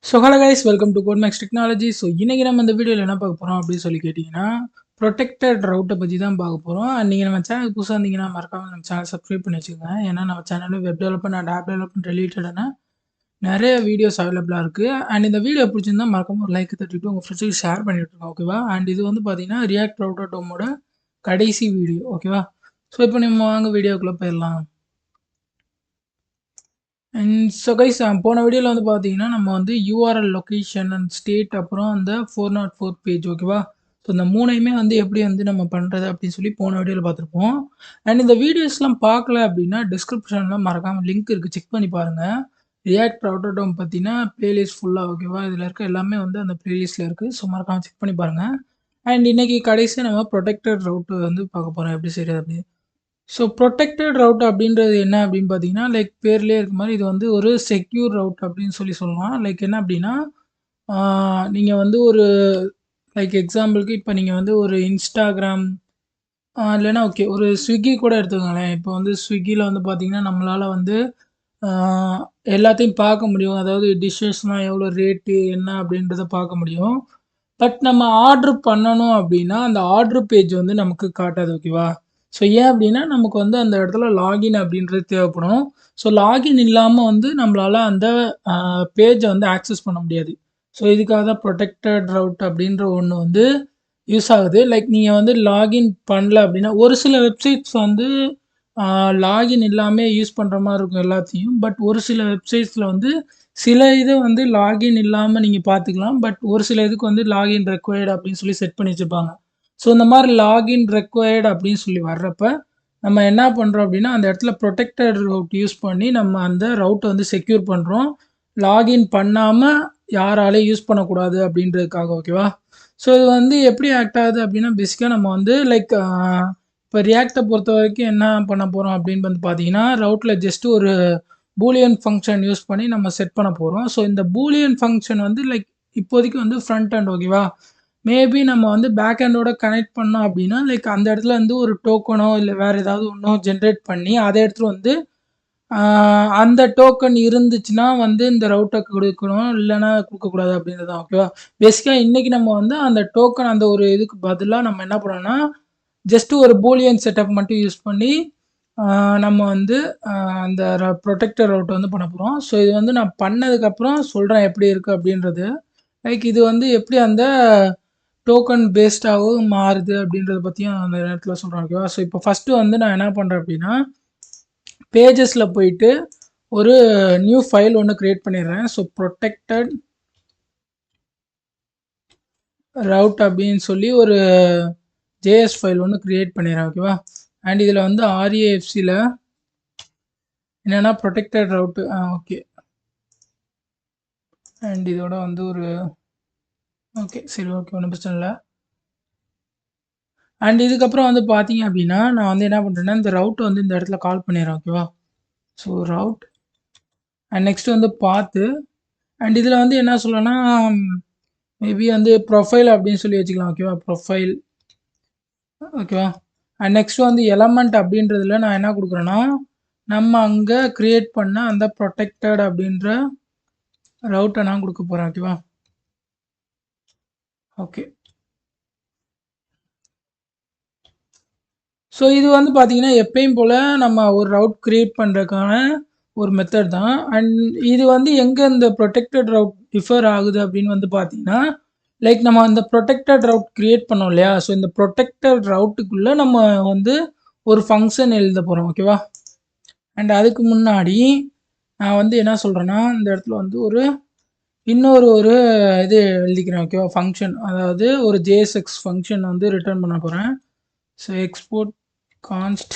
So hello guys welcome to Codemax technology. So இன்றைக்கி நம்ம இந்த வீடியோவில் என்ன பார்க்க போகிறோம் அப்படின்னு சொல்லி கேட்டிங்கன்னா, ப்ரொடெக்டட் ரவுட்டை பற்றி தான் பார்க்க போகிறோம். அண்ட் நீங்கள் நம்ம சேனல் புதுசாக இருந்தீங்கன்னா மறக்காமல் நம்ம சேனல் சப்ஸ்கிரைப் பண்ணி வச்சுக்கோங்க. ஏன்னா நம்ம சேனலில் web development and app development ரிலேட்டடான நிறைய வீடியோஸ் அவைலபிளாக இருக்குது. அண்ட் இந்த வீடியோ பிடிச்சிருந்தா மறக்காமல் ஒரு லைக் தட்டிட்டு உங்கள் ஃப்ரெண்ட்ஸுக்கு ஷேர் பண்ணிவிட்ருக்கோம், ஓகேவா? அண்ட் இது வந்து பார்த்தீங்கன்னா ரியாக்ட் ரவுட்டர் டோமோட கடைசி வீடியோ, ஓகேவா? ஸோ இப்போ நம்ம வாங்க வீடியோக்குள்ளே போயிடலாம். அண்ட் ஸோ கைஸ் போன வீடியோவில் வந்து பார்த்தீங்கன்னா நம்ம வந்து யூஆர்எல் லொக்கேஷன் அண்ட் ஸ்டேட் அப்புறம் அந்த 404 பேஜ், ஓகேவா? ஸோ இந்த மூணையுமே வந்து எப்படி வந்து நம்ம பண்ணுறது அப்படின்னு சொல்லி போன வீடியோவில் பார்த்துருப்போம். அண்ட் இந்த வீடியோஸ்லாம் பார்க்கல அப்படின்னா டிஸ்கிரிப்ஷனில் மறக்காமல் லிங்க் இருக்குது, செக் பண்ணி பாருங்கள். ரியாக்ட் ரவுட்டர் டோம் பார்த்தீங்கன்னா பிளேலிஸ்ட் ஃபுல்லாக, ஓகேவா? இதில் இருக்க எல்லாமே வந்து அந்த பிளேலிஸ்ட்டில் இருக்குது. ஸோ மறக்காமல் செக் பண்ணி பாருங்கள். அண்ட் இன்றைக்கி கடைசியாக நம்ம ப்ரொடெக்டட் ரவுட்டு வந்து பார்க்க போகிறோம், எப்படி செய்கிறது அப்படி. ஸோ ப்ரொடெக்டட் ரவுட் அப்படின்றது என்ன அப்படின்னு பார்த்தீங்கன்னா, லைக் பேர்லேயே இருக்க மாதிரி இது வந்து ஒரு செக்யூர் ரவுட் அப்படின்னு சொல்லலாம். லைக் என்ன அப்படின்னா, நீங்கள் வந்து ஒரு லைக் எக்ஸாம்பிளுக்கு இப்போ நீங்கள் வந்து ஒரு இன்ஸ்டாகிராம் இல்லைன்னா ஓகே ஒரு ஸ்விக்கி கூட எடுத்துக்கோங்களேன். இப்போ வந்து ஸ்விக்கியில் வந்து பார்த்தீங்கன்னா நம்மளால் வந்து எல்லாத்தையும் பார்க்க முடியும். அதாவது டிஷ்ஷஸ்லாம் எவ்வளோ ரேட்டு என்ன அப்படின்றத பார்க்க முடியும். பட் நம்ம ஆர்டர் பண்ணணும் அப்படின்னா அந்த ஆர்டர் பேஜ் வந்து நமக்கு காட்டாது, ஓகேவா? ஸோ ஏன் அப்படின்னா நமக்கு வந்து அந்த இடத்துல லாகின் அப்படின்றது தேவைப்படும். ஸோ லாகின் இல்லாமல் வந்து நம்மளால் அந்த பேஜை வந்து ஆக்சஸ் பண்ண முடியாது. ஸோ இதுக்காக தான் ப்ரொடெக்டட் ரவுட் அப்படின்ற ஒன்று வந்து யூஸ் ஆகுது. லைக் நீங்கள் வந்து லாகின் பண்ணல அப்படின்னா ஒரு சில வெப்சைட்ஸ் வந்து லாகின் இல்லாமல் யூஸ் பண்ணுற மாதிரி இருக்கும் எல்லாத்தையும். பட் ஒரு சில வெப்சைட்ஸில் வந்து சில இதை வந்து லாகின் இல்லாமல் நீங்கள் பார்த்துக்கலாம். பட் ஒரு சில இதுக்கு வந்து லாகின் ரெக்வயர்டு அப்படின்னு சொல்லி செட் பண்ணி வச்சுருப்பாங்க. ஸோ இந்த மாதிரி லாகின் ரெக்வயர்டு அப்படின்னு சொல்லி வர்றப்ப நம்ம என்ன பண்ணுறோம் அப்படின்னா அந்த இடத்துல ப்ரொடெக்டட் ரவுட் யூஸ் பண்ணி நம்ம அந்த ரவுட்டை வந்து செக்யூர் பண்ணுறோம். லாகின் பண்ணாமல் யாராலையும் யூஸ் பண்ணக்கூடாது அப்படின்றதுக்காக, ஓகேவா? ஸோ இது வந்து எப்படி ஆக்ட் ஆகுது அப்படின்னா பேசிக்காக நம்ம வந்து லைக் இப்போ ரியாக்டை பொறுத்த வரைக்கும் என்ன பண்ண போகிறோம் அப்படின்னு வந்து பார்த்தீங்கன்னா ரவுட்டில் ஜஸ்ட்டு ஒரு பூலியன் ஃபங்க்ஷன் யூஸ் பண்ணி நம்ம செட் பண்ண போகிறோம். ஸோ இந்த பூலியன் ஃபங்க்ஷன் வந்து லைக் இப்போதைக்கு வந்து ஃப்ரண்ட் ஹேண்ட், ஓகேவா? மேபி நம்ம வந்து பேக் ஹேண்டோட கனெக்ட் பண்ணோம் அப்படின்னா லைக் அந்த இடத்துல வந்து ஒரு டோக்கனோ இல்லை வேறு ஏதாவது ஒன்றோ ஜென்ரேட் பண்ணி அதை இடத்துல வந்து அந்த டோக்கன் இருந்துச்சுன்னா வந்து இந்த ரவுட்டை கொடுக்கணும், இல்லைன்னா கொடுக்கக்கூடாது அப்படின்றது தான், ஓகேவா? பேசிக்காக இன்றைக்கி நம்ம வந்து அந்த டோக்கன் அந்த ஒரு இதுக்கு பதிலாக நம்ம என்ன பண்ணோம்னா ஜஸ்ட்டு ஒரு பூலியன் செட்டப் மட்டும் யூஸ் பண்ணி நம்ம வந்து அந்த ப்ரொடெக்டர் ரவுட் வந்து பண்ண போகிறோம். ஸோ இது வந்து நான் பண்ணதுக்கப்புறம் சொல்கிறேன் எப்படி இருக்குது அப்படின்றது. லைக் இது வந்து எப்படி அந்த டோக்கன் பேஸ்டாகவும் மாறுது அப்படின்றத பற்றியும் அந்த நேரத்தில் சொல்கிறேன், ஓகேவா? ஸோ இப்போ ஃபஸ்ட்டு வந்து நான் என்ன பண்ணுறேன் அப்படின்னா பேஜஸில் போயிட்டு ஒரு நியூ ஃபைல் ஒன்று க்ரியேட் பண்ணிடுறேன். ஸோ ப்ரொடெக்டட் ரவுட் அப்படின்னு சொல்லி ஒரு ஜேஎஸ் ஃபைல் ஒன்று க்ரியேட் பண்ணிடுறேன், ஓகேவா? அண்ட் இதில் வந்து ஆர்ஏஎஃப்சியில் என்னென்னா ப்ரொடெக்டட் ரவுட்டு, ஓகே. அண்ட் இதோட வந்து ஒரு ஓகே சரி, ஓகே, ஒன்றும் பிரச்சனை இல்லை. அண்ட் இதுக்கப்புறம் வந்து பார்த்தீங்க அப்படின்னா நான் வந்து என்ன பண்ணுறேன்னா இந்த ரவுட்டை வந்து இந்த இடத்துல கால் பண்ணிடுறேன், ஓகேவா? ஸோ ரவுட் அண்ட் நெக்ஸ்ட் வந்து பார்த்து அண்ட் இதில் வந்து என்ன சொல்லணும்னா மேபி வந்து ப்ரொஃபைல் அப்படின்னு சொல்லி வச்சுக்கலாம், ஓகேவா? ப்ரொஃபைல், ஓகேவா? அண்ட் நெக்ஸ்ட் வந்து எலமெண்ட் அப்படின்றதுல நான் என்ன கொடுக்குறேன்னா நம்ம அங்கே க்ரியேட் பண்ண அந்த ப்ரொடெக்டட் அப்படின்ற ரவுட்டை நான் கொடுக்க போகிறேன், ஓகேவா? ஓகே. ஸோ இது வந்து பார்த்தீங்கன்னா எப்பயும் போல் நம்ம ஒரு ரவுட் க்ரியேட் பண்ணுறதுக்கான ஒரு மெத்தட் தான். அண்ட் இது வந்து எங்கே இந்த ப்ரொடெக்டட் ரவுட் டிஃபர் ஆகுது அப்படின்னு வந்து பார்த்தீங்கன்னா லைக் நம்ம இந்த ப்ரொடெக்டட் ரவுட் க்ரியேட் பண்ணோம் இல்லையா? ஸோ இந்த ப்ரொடெக்டட் ரவுட்டுக்குள்ளே நம்ம வந்து ஒரு ஃபங்க்ஷன் எழுத போகிறோம், ஓகேவா? அண்ட் அதுக்கு முன்னாடி நான் வந்து என்ன சொல்கிறேன்னா இந்த இடத்துல வந்து இன்னொரு இது எழுதிக்கிறேன், ஓகேவா? ஃபங்க்ஷன், அதாவது ஒரு ஜேஎஸ்எக்ஸ் ஃபங்க்ஷன் வந்து ரிட்டர்ன் பண்ண போகிறேன். ஸோ எக்ஸ்போர்ட் கான்ஸ்ட்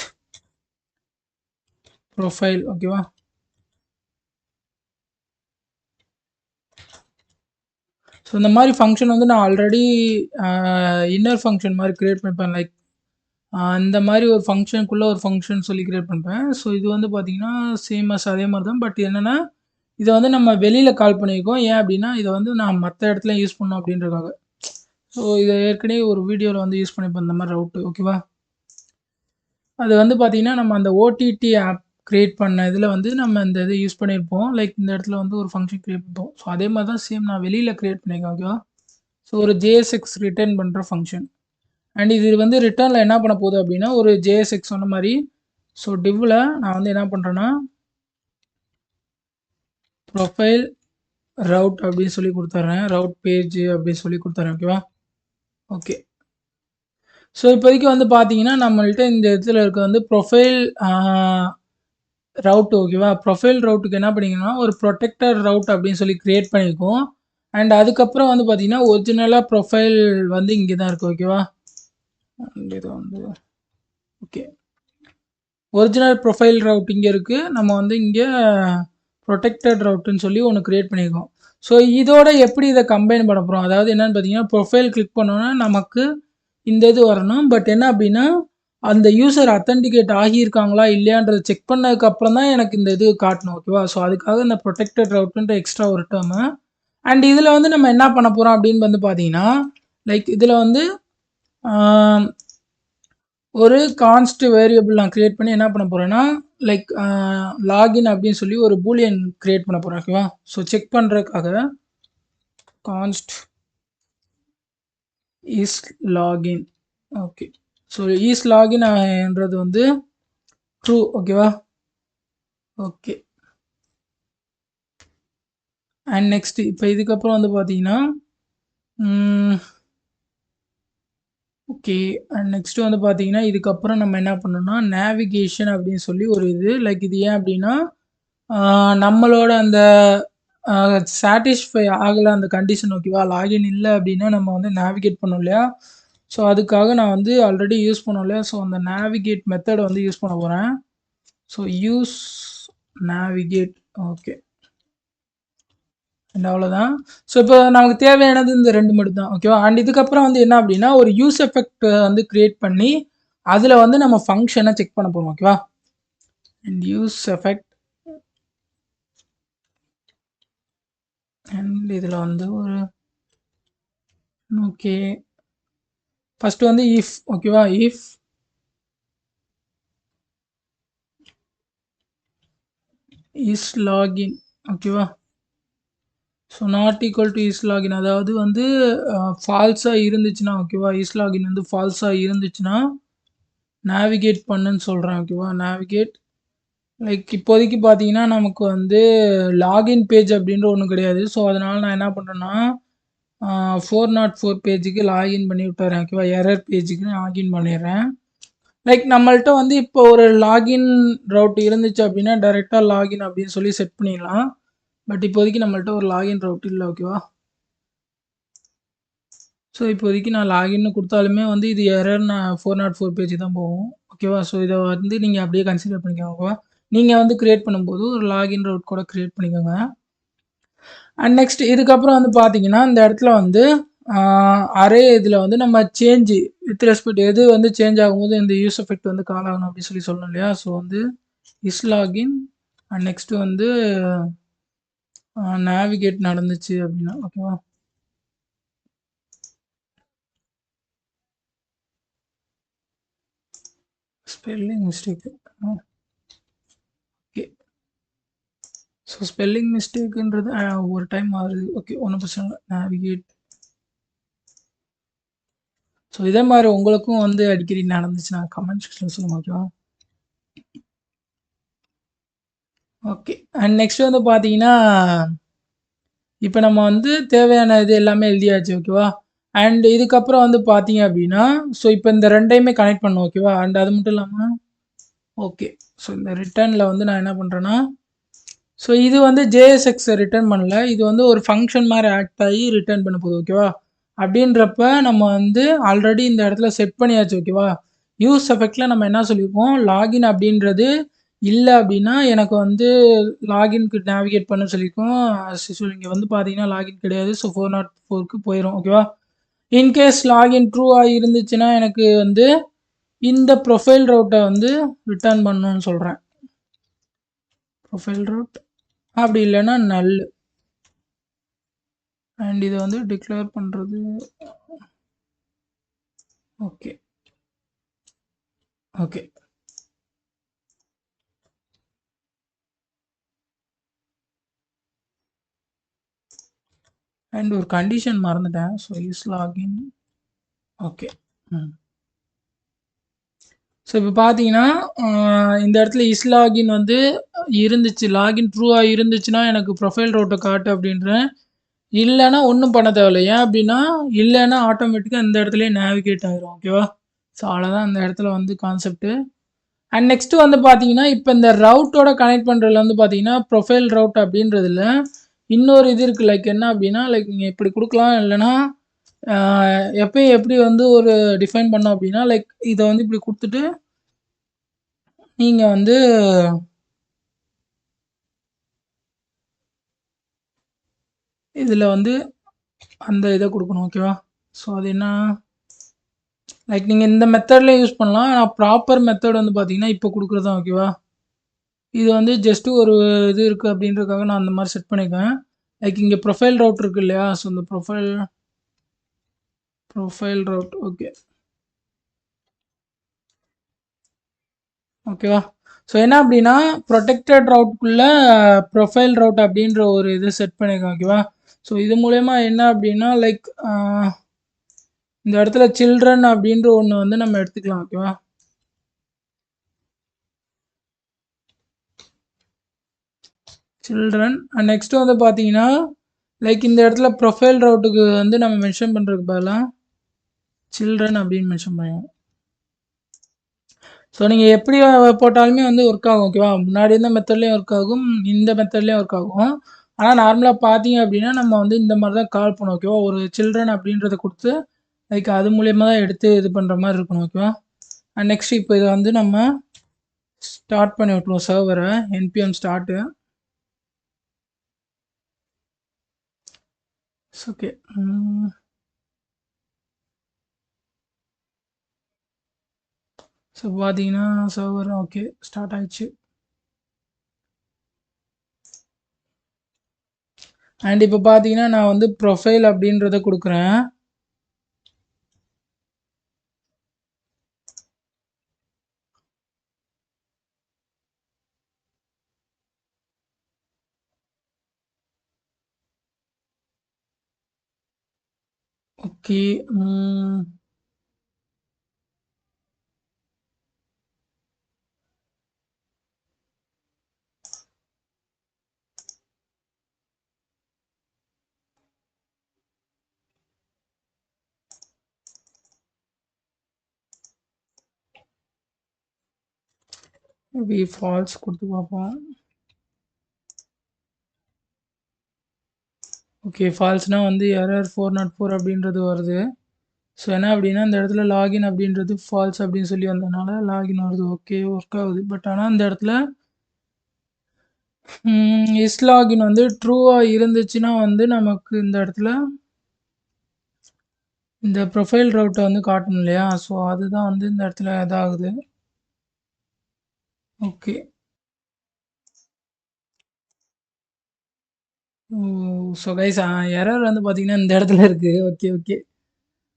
ப்ரொஃபைல், ஓகேவா? ஸோ இந்த மாதிரி ஃபங்க்ஷன் வந்து நான் ஆல்ரெடி இன்னர் ஃபங்க்ஷன் மாதிரி க்ரியேட் பண்ணிப்பேன். லைக் இந்த மாதிரி ஒரு ஃபங்க்ஷனுக்குள்ளே ஒரு ஃபங்க்ஷன் சொல்லி க்ரியேட் பண்ணிப்பேன். ஸோ இது வந்து பார்த்திங்கன்னா சேமஸ் அதே மாதிரி தான். பட் என்னென்னா இதை வந்து நம்ம வெளியில் கால் பண்ணியிருக்கோம். ஏன் அப்படின்னா இதை வந்து நான் மற்ற இடத்துல யூஸ் பண்ணோம் அப்படின்றதுக்காக. ஸோ இதை ஏற்கனவே ஒரு வீடியோவில் வந்து யூஸ் பண்ணிப்பேன் இந்த மாதிரி ரவுட்டு, ஓகேவா? அது வந்து பார்த்திங்கன்னா நம்ம அந்த ஓடிடி ஆப் கிரியேட் பண்ண இதில வந்து நம்ம இந்த இதை யூஸ் பண்ணியிருப்போம். லைக் இந்த இடத்துல வந்து ஒரு ஃபங்ஷன் கிரியேட் பண்ணிட்டோம். ஸோ அதே மாதிரி தான் சேம் நான் வெளியில கிரியேட் பண்ணியிருக்கேன். ஓகேவா? ஸோ ஒரு JSX ரிட்டர்ன் பண்ற ஃபங்ஷன். அண்ட் இது வந்து ரிட்டர்ன்ல என்ன பண்ண போகுது அப்படின்னா, ஒரு JSX சொன்ன மாரி ஸோ divல நான் வந்து என்ன பண்றேன்னா, ப்ரொஃபைல் ரவுட் அப்படின்னு சொல்லி குடுத்துர்றேன். ரவுட் பேஜ் அப்படின்னு சொல்லி குடுத்துர்றேன். ஓகேவா? ஓகே. ஸோ இப்போதைக்கு வந்து பார்த்தீங்கன்னா, நம்மள்ட்ட இந்த இடத்துல இருக்க வந்து ப்ரொஃபைல் ரவுட் ஓகேவா? ப்ரொஃபைல் ரவுட்டுக்கு என்ன பண்ணிக்கணும்னா, ஒரு புரொடெக்டட் ரவுட் அப்படின்னு சொல்லி கிரியேட் பண்ணியிருக்கோம். அண்ட் அதுக்கப்புறம் வந்து பார்த்தீங்கன்னா, ஒரிஜினலா ப்ரொஃபைல் வந்து இங்க தான் இருக்கு. ஓகேவா? அண்ட் இது வந்து ஓகே. ஒரிஜினல் ப்ரொஃபைல் ரவுட் இங்க இருக்கு. நம்ம வந்து இங்க புரொடெக்டட் ரவுட்ன்னு சொல்லி ஒண்ணு கிரியேட் பண்ணியிருக்கோம். ஸோ இதோட எப்படி இத கம்பைன் பண்ண போறோம்? அதாவது என்னன்னு பார்த்தீங்கன்னா, ப்ரொஃபைல் கிளிக் பண்ணோம்னா நமக்கு இந்த இது வரணும். பட் என்ன அப்படின்னா, அந்த யூசர் அத்தென்டிகேட் ஆகியிருக்காங்களா இல்லையான்றத செக் பண்ணதுக்கு அப்புறம் தான் எனக்கு இந்த இது காட்டணும். ஓகேவா? ஸோ அதுக்காக இந்த புரொடெக்டட் ரவுட்ன்ற எக்ஸ்ட்ரா ஒரு டெர்மு. அண்ட் இதுல வந்து நம்ம என்ன பண்ண போறோம் அப்படின்னு வந்து பார்த்தீங்கன்னா, லைக் இதுல வந்து ஆ ஒரு கான்ஸ்ட் வேரியபிள் நான் கிரியேட் பண்ணி என்ன பண்ண போறேன்னா, லைக் லாகின் அப்படின்னு சொல்லி ஒரு பூலியன் கிரியேட் பண்ண போறேன். ஓகேவா? ஸோ செக் பண்றதுக்காக const is login. Okay. So is login என்றது வந்து ட்ரூ. ஓகேவா? ஓகே. அண்ட் நெக்ஸ்ட் இப்போ இதுக்கப்புறம் வந்து பார்த்தீங்கன்னா, ஓகே. அண்ட் நெக்ஸ்ட் வந்து பார்த்தீங்கன்னா, இதுக்கப்புறம் நம்ம என்ன பண்ணணும்னா, நேவிகேஷன் அப்படின்னு சொல்லி ஒரு இது லைக் இது ஏன் அப்படின்னா, நம்மளோட அந்த சாட்டிஸ்ஃபை ஆகல அந்த கண்டிஷன் ஓகேவா? லாகின் இல்ல அப்படின்னா நம்ம வந்து நேவிகேட் பண்ணோம் இல்லையா? ஸோ அதுக்காக நான் வந்து ஆல்ரெடி யூஸ் பண்ணோம் இல்லையா? ஸோ அந்த நேவிகேட் மெத்தட வந்து யூஸ் பண்ண போறேன். So use navigate okay. And அவ்வளோதான். ஸோ இப்போ நமக்கு தேவையானது இந்த 2 மட்டும் தான். ஓகேவா? அண்ட் இதுக்கப்புறம் வந்து என்ன அப்படின்னா, ஒரு யூஸ் எஃபெக்ட் வந்து கிரியேட் பண்ணி, அதில வந்து நம்ம ஃபங்ஷன செக் பண்ண போறோம். ஓகேவா? அண்ட் யூஸ் எஃபெக்ட் அண்ட் இதில வந்து ஒரு ஓகே. ஃபர்ஸ்ட் வந்து இஃப் ஓகேவா? இஃப் இஸ் லாகின் ஓகேவா? So not equal to is login அதாவது வந்து ஃபால்ஸா இருந்துச்சுன்னா ஓகேவா? இஸ் லாகின் வந்து ஃபால்ஸா இருந்துச்சுன்னா, நேவிகேட் பண்ணுன்னு சொல்றேன். ஓகேவா? நேவிகேட் லைக் இப்போதைக்கு பார்த்தீங்கன்னா, நமக்கு வந்து லாகின் பேஜ் அப்படின்ற ஒண்ணு கிடையாது. ஸோ அதனால நான் என்ன பண்றேன்னா, 404 பேஜுக்கு லாகின் பண்ணி விட்டுறேன். ஓகேவா? எரர் பேஜுக்கு லாகின் பண்ணிடுறேன். லைக் நம்மள்ட்ட வந்து இப்போ ஒரு லாகின் ரவுட் இருந்துச்சு அப்படின்னா, டைரக்ட்டா லாகின் அப்படின்னு சொல்லி செட் பண்ணிடலாம். பட் இப்போதைக்கு நம்மள்ட்ட ஒரு லாகின் ரவுட் இல்ல. ஓகேவா? ஸோ இப்போதைக்கு நான் லாகின்னு குடுத்தாலுமே வந்து இது எரர்ன்னு 404 பேஜ் தான் போகும். ஓகேவா? ஸோ இத வந்து நீங்க அப்படியே கன்சிடர் பண்ணிக்கோங்க. ஓகேவா? நீங்க வந்து கிரியேட் பண்ணும்போது ஒரு லாகின் ரவுட் கூட கிரியேட் பண்ணிக்கோங்க. அண்ட் நெக்ஸ்ட் இதுக்கப்புறம் வந்து பார்த்தீங்கன்னா, இந்த இடத்துல வந்து அரே இதில வந்து நம்ம சேஞ்ச் வித் ரெஸ்பெக்ட் எது வந்து சேஞ்ச் ஆகும்போது இந்த யூஸ் எஃபெக்ட் வந்து கால் ஆகணும் அப்படின்னு சொல்லி சொல்லணும் இல்லையா? ஸோ வந்து இஸ் லாகின் அண்ட் நெக்ஸ்ட் வந்து நேவிகேட் நடந்துச்சு அப்படின்னா ஓகேவா? Spelling mistake. Okay. So spelling மிஸ்டேக்குன்றது ஒரு டைம் ஆகுது. ஓகே. ஒண்ணும் பிரச்சனை இல்ல. நேவிகேட். ஸோ இதே மாரி உங்களுக்கும் வந்து அடிக்கடி நடந்துச்சுன்னா கமெண்ட் செக்ஷன்ல சொல்லுங்க. ஓகேவா? ஓகே. அண்ட் நெக்ஸ்ட் வந்து பார்த்தீங்கன்னா, இப்ப நம்ம வந்து தேவையான இது எல்லாமே எழுதியாச்சு. ஓகேவா? அண்ட் இதுக்கப்புறம் வந்து பார்த்தீங்க அப்படின்னா, ஸோ இப்ப இந்த 2யுமே கனெக்ட் பண்ணணும். ஓகேவா? அண்ட் அது மட்டும் இல்லாம ஓகே. ஸோ இந்த ரிட்டர்ன்ல வந்து நான் என்ன பண்றேன்னா, ஸோ இது வந்து JSX ரிட்டர்ன் பண்ணல. இது வந்து ஒரு ஃபங்ஷன் மாரி ஆக்ட் ஆகி ரிட்டர்ன் பண்ண போகுது. ஓகேவா? அப்படின்றப்ப நம்ம வந்து ஆல்ரெடி இந்த இடத்துல செட் பண்ணியாச்சு. ஓகேவா? யூஸ் எஃபெக்ட்ல நம்ம என்ன சொல்லியிருக்கோம், லாகின் அப்படின்றது இல்ல அப்படின்னா, எனக்கு வந்து லாகின்க்கு நேவிகேட் பண்ண சொல்லியிருக்கோம். அஸ் யூசுவல் இங்க வந்து பார்த்தீங்கன்னா, லாகின் கிடையாது. ஸோ 404க்கு போயிரும். ஓகேவா? இன்கேஸ் லாகின் ட்ரூவா இருந்துச்சுன்னா, எனக்கு வந்து இந்த ப்ரொஃபைல் ரவுட்ட வந்து ரிட்டர்ன் பண்ணணும்னு சொல்றேன். ப்ரொஃபைல் ரூட் அப்படி இல்லைன்னா நல் அண்ட் இதை வந்து டிக்ளேர் பண்றது ஓகே ஓகே அண்ட் ஒரு கண்டிஷன் மறந்துட்டேன். So is login okay. ம். ஸோ இப்போ பார்த்தீங்கன்னா, இந்த இடத்துல இஸ் லாகின் வந்து இருந்துச்சு. லாகின் ட்ரூவா இருந்துச்சுன்னா, எனக்கு ப்ரொஃபைல் ரவுட்ட காட்டு அப்படின்றேன். இல்லன்னா ஒண்ணும் பண்ண தேவையில்ல. ஏன் அப்டின்னா, இல்லன்னா ஆட்டோமேட்டிக்கா இந்த இடத்துலயே நேவிகேட் ஆயிரும். ஓகேவா? ஸோ அவ்வளோதான் இந்த இடத்துல வந்து கான்செப்ட்டு. அண்ட் நெக்ஸ்ட் வந்து பார்த்தீங்கன்னா, இப்ப இந்த ரவுட்டோட கனெக்ட் பண்றதுல வந்து பார்த்தீங்கன்னா, ப்ரொஃபைல் ரவுட் அப்படின்றதுல இன்னொரு இது இருக்கு. லைக் என்ன அப்டின்னா, லைக் நீங்க இப்படி குடுக்கலாம். இல்லன்னா, அ எப்பயும் எப்படி வந்து ஒரு டிஃபைன் பண்ணோம் அப்டின்னா, லைக் இத வந்து இப்படி குடுத்துட்டு, நீங்க வந்து இதுல வந்து அந்த இத குடுக்கணும். ஓகேவா? ஸோ அது என்ன லைக் நீங்க இந்த மெத்தட்ல யூஸ் பண்ணலாம். ஆனா ப்ராப்பர் மெத்தட் வந்து பார்த்தீங்கன்னா, இப்ப குடுக்குறது தான். ஓகேவா? இது வந்து ஜஸ்ட் ஒரு இது இருக்கு அப்படின்றதுக்காக நான் அந்த மாரி செட் பண்ணியிருக்கேன். லைக் இங்க ப்ரொஃபைல் ரவுட் இருக்கு இல்லையா? ஸோ இந்த ப்ரொஃபைல் ரவுட் ஓகே. ஓகேவா? ஸோ என்ன அப்படின்னா, புரொடெக்டட் ரவுட்க்குள்ள ப்ரொஃபைல் ரவுட் அப்படின்ற ஒரு இது செட் பண்ணியிருக்கேன். ஓகேவா? ஸோ இது மூலியமா என்ன அப்படின்னா, லைக் இந்த இடத்துல சில்ட்ரன் அப்படின்ற ஒண்ணு வந்து நம்ம எடுத்துக்கலாம். ஓகேவா? சில்ட்ரன் அண்ட் நெக்ஸ்ட் வந்து பார்த்தீங்கன்னா, லைக் இந்த இடத்துல ப்ரொஃபைல் ரவுட்டுக்கு வந்து நம்ம மென்ஷன் பண்றதுக்கு பதிலா சில்ட்ரன் அப்படின்னு மென்ஷன் பண்ணுவோம். ஸோ நீங்க எப்படி போட்டாலுமே வந்து ஒர்க் ஆகும். ஓகேவா? முன்னாடி இருந்த மெத்தட்லயும் ஒர்க் ஆகும். இந்த மெத்தட்லயும் ஒர்க் ஆகும். ஆனா நார்மலா பார்த்தீங்க அப்படின்னா, நம்ம வந்து இந்த மாரி தான் கால் பண்ணுவோம். ஓகேவா? ஒரு சில்ட்ரன் அப்படின்றத குடுத்து, லைக் அது மூலியமா தான் எடுத்து இது பண்ற மாரி இருக்கணும். ஓகேவா? அண்ட் நெக்ஸ்ட் இப்போ இத வந்து நம்ம ஸ்டார்ட் பண்ணி விட்டுருவோம் சர்வர. npm start. ஓகே. ம். ஸோ பார்த்தீங்கன்னா, சர்வர் ஓகே ஸ்டார்ட் ஆயிடுச்சு. அண்ட் இப்போ பார்த்தீங்கன்னா, நான் வந்து ப்ரொஃபைல் அப்படின்றத குடுக்குறேன். ஓகே. ம். மேபி ஃபால்ஸ் குடுத்து பார்ப்போம். ஓகே. ஃபால்ஸ்னா வந்து எரர் 404 அப்படின்றது வருது. ஸோ என்ன அப்படின்னா, இந்த இடத்துல லாகின் அப்படின்றது ஃபால்ஸ் அப்படின்னு சொல்லி வந்ததுனால லாகின் வருது. ஓகே ஒர்க் ஆகுது. பட் ஆனா இந்த இடத்துல இஸ் லாகின் வந்து ட்ரூவா இருந்துச்சுன்னா வந்து நமக்கு இந்த இடத்துல இந்த ப்ரொஃபைல் ரவுட்ட வந்து காட்டணும் இல்லையா? ஸோ அதுதான் வந்து இந்த இடத்துல இதாகுது. ஓகே. ஓ! ஸோ கைஸ் எரர் வந்து பார்த்தீங்கன்னா, இந்த இடத்துல இருக்கு. Okay, okay.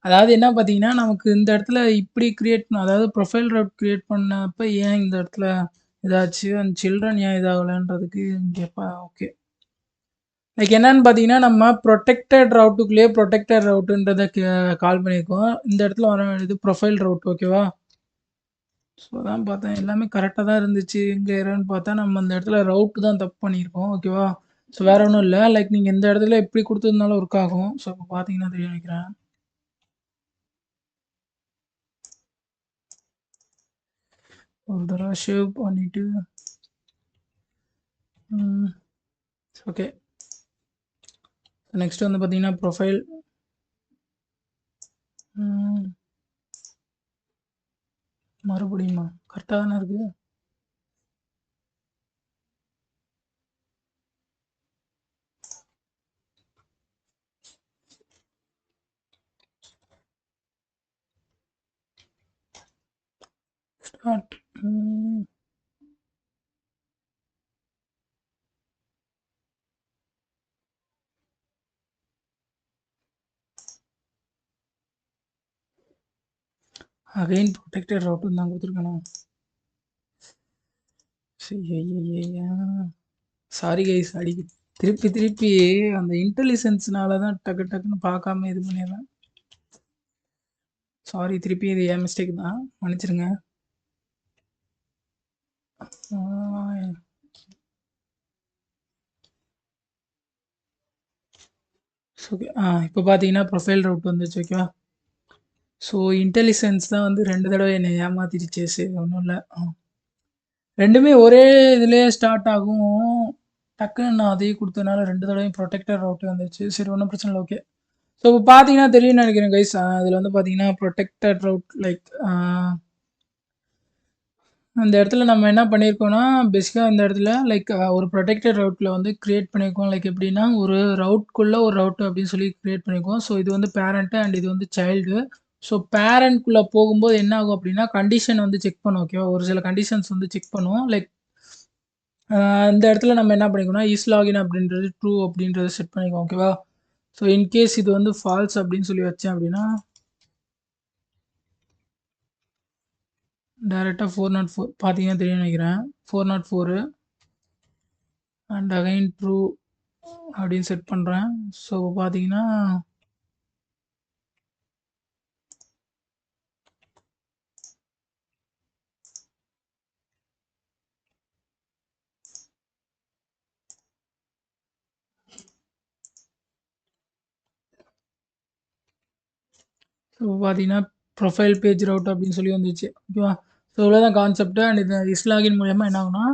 அதாவது என்ன பார்த்தீங்கன்னா, நமக்கு இந்த இடத்துல இப்படி கிரியேட் அதாவது ப்ரொஃபைல் ரவுட் கிரியேட் பண்ணப்ப ஏன் இந்த இடத்துல இதாச்சு? அண்ட் சில்ட்ரன் ஏன் இதாகலன்றதுக்கு இங்க ஓகே. லைக் என்னன்னு பார்த்தீங்கன்னா, நம்ம புரொடெக்டட் ரவுட்டுக்குள்ளேயே புரொடெக்டட் ரவுட்டுன்றத கால் பண்ணியிருக்கோம். இந்த இடத்துல வர வேண்டியது ப்ரொஃபைல் ரவுட் ஓகேவா? ஸோ அதான் பார்த்தேன். எல்லாமே கரெக்ட்டா தான் இருந்துச்சு. எங்க எரர்ன்னு பார்த்தா, நம்ம அந்த இடத்துல ரவுட் தான் தப்பு பண்ணியிருக்கோம். ஓகேவா? ஸோ வேற ஒண்ணும் இல்ல. லைக் நீங்க இந்த இடத்துல எப்படி குடுத்திருந்தாலும் ஒர்க் ஆகும். ஸோ இப்ப பார்த்தீங்கன்னா தெரியும்னு நெனைக்கிறேன். ஒரு தடவ சேவ் பண்ணிட்டு ம். ஓகே. நெக்ஸ்ட் வந்து பார்த்தீங்கன்னா, ப்ரொஃபைல் ம். மறுபடியுமா? கரெக்ட்டா தானே இருக்கு. ஸ்டார்ட் ம். அகைன் புரொடெக்டட் ரவுட்ன்னு தான் குடுத்துருக்கேனா? ஐய்யய்யய்ய! சாரி கைஸ் அடிக்குது. திருப்பி திருப்பி அந்த இன்டெலிஜென்ஸ்னால தான் டக்கு டக்குன்னு பார்க்காம இது பண்ணிடுறேன். சாரி, திருப்பி இது என் மிஸ்டேக் தான், மன்னிச்சிருங்க. ஓகே. இப்போ பார்த்தீங்கன்னா ப்ரொஃபைல் ரவுட் வந்துச்சு. ஓகேவா? ஸோ இன்டெலிஜென்ஸ் தான் வந்து 2 தடவை என்னை ஏமாத்திடுச்சு. சரி, ஒன்றும் இல்லை. ரெண்டுமே ஒரே இதுலேயே ஸ்டார்ட் ஆகும். டக்குன்னு நான் அதையும் கொடுத்ததுனால 2 தடவையும் ப்ரொடெக்டர் ரவுட் வந்துச்சு. சரி, ஒன்றும் பிரச்சனை இல்லை. ஓகே. ஸோ இப்போ பார்த்தீங்கன்னா தெரியும்னு நினைக்கிறேன் கைஸ். அதில் வந்து பார்த்தீங்கன்னா ப்ரொடெக்டட் ரவுட் லைக் அந்த இடத்துல நம்ம என்ன பண்ணியிருக்கோம்னா, பேசிக்காக இந்த இடத்துல லைக் ஒரு ப்ரொடெக்டட் ரவுட்டில் வந்து கிரியேட் பண்ணியிருக்கோம். லைக் எப்படின்னா, ஒரு ரவுட்குள்ளே ஒரு ரவுட் அப்படின்னு சொல்லி கிரியேட் பண்ணியிருக்கோம். ஸோ இது வந்து பேரண்ட்டு அண்ட் இது வந்து சைல்டு. ஸோ பேரண்ட்குள்ளே போகும்போது என்ன ஆகும் அப்படின்னா, கண்டிஷன் வந்து செக் பண்ணும். ஓகேவா? ஒரு சில கண்டிஷன்ஸ் வந்து செக் பண்ணுவோம். லைக் இந்த இடத்துல நம்ம என்ன பண்ணிக்கோம்னா, இஸ் லாகின் அப்படின்றது ட்ரூ அப்படின்றத செட் பண்ணிக்கோம். ஓகேவா? ஸோ இன்கேஸ் இது வந்து ஃபால்ஸ் அப்படின்னு சொல்லி வச்சேன் அப்படின்னா, டேரெக்டாக 404 பார்த்தீங்கன்னா தெரியும்னு நினைக்கிறேன். 404 அண்ட் அகைன் ட்ரூ அப்படின்னு செட் பண்ணுறேன். ஸோ பார்த்தீங்கன்னா ப்ரொஃபைல் பேஜ் ரவுட் அப்படின்னு சொல்லி வந்துச்சு. ஓகேவா? ஸோ இவ்வளோதான் கான்செப்ட். அண்ட் இது இஸ் லாகின் மூலயமா என்ன ஆகும்னா,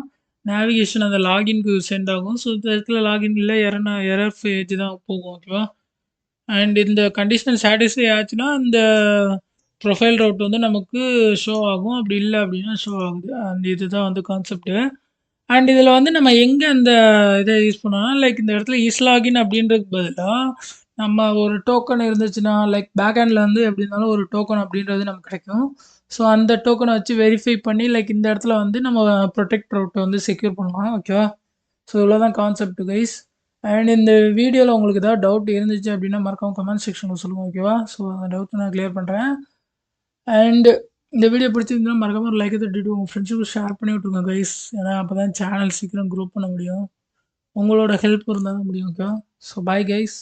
நேவிகேஷன் அந்த லாகின்க்கு சென்ட் ஆகும். ஸோ இந்த இடத்துல லாகின் இல்லை, எரர் பேஜ் தான் போகும். ஓகேவா? அண்ட் இந்த கண்டிஷன் சாட்டிஸ்ஃபை ஆச்சுன்னா இந்த ப்ரொஃபைல் ரவுட் வந்து நமக்கு ஷோ ஆகும். அப்படி இல்லை அப்படின்னா ஷோ ஆகுது. அண்ட் இதுதான் வந்து கான்செப்ட்டு. அண்ட் இதில் வந்து நம்ம எங்கே அந்த இதை யூஸ் பண்ணோம்னா, லைக் இந்த இடத்துல இஸ் லாகின் அப்படின்றதுக்கு பதிலாக நம்ம ஒரு டோக்கன் இருந்துச்சுன்னா, லைக் பேக் ஹேண்டில் வந்து எப்படி இருந்தாலும் ஒரு டோக்கன் அப்படின்றது நமக்கு கிடைக்கும். ஸோ அந்த டோக்கனை வச்சு வெரிஃபை பண்ணி லைக் இந்த இடத்துல வந்து நம்ம ப்ரொடெக்ட் ரவுட்டை வந்து செக்யூர் பண்ணலாம். ஓகேவா? ஸோ இவ்வளோதான் கான்செப்ட் கைஸ். அண்ட் இந்த வீடியோவில் உங்களுக்கு ஏதாவது டவுட் இருந்துச்சு அப்படின்னா மறக்காம கமெண்ட் செக்ஷனில் சொல்லுங்கள். ஓகேவா? ஸோ அந்த டவுட் நான் கிளியர் பண்ணுறேன். அண்ட் இந்த வீடியோ பிடிச்சிருந்தா மறக்காம ஒரு லைக்கை தட்டிட்டு உங்கள் ஃப்ரெண்ட்ஸுக்கு ஷேர் பண்ணி விட்ருங்க கைஸ். ஏன்னா அப்போ தான் சேனல் சீக்கிரம் க்ரோ பண்ண முடியும். உங்களோட ஹெல்ப் இருந்தால் தான் முடியும். ஓகே? So bye guys.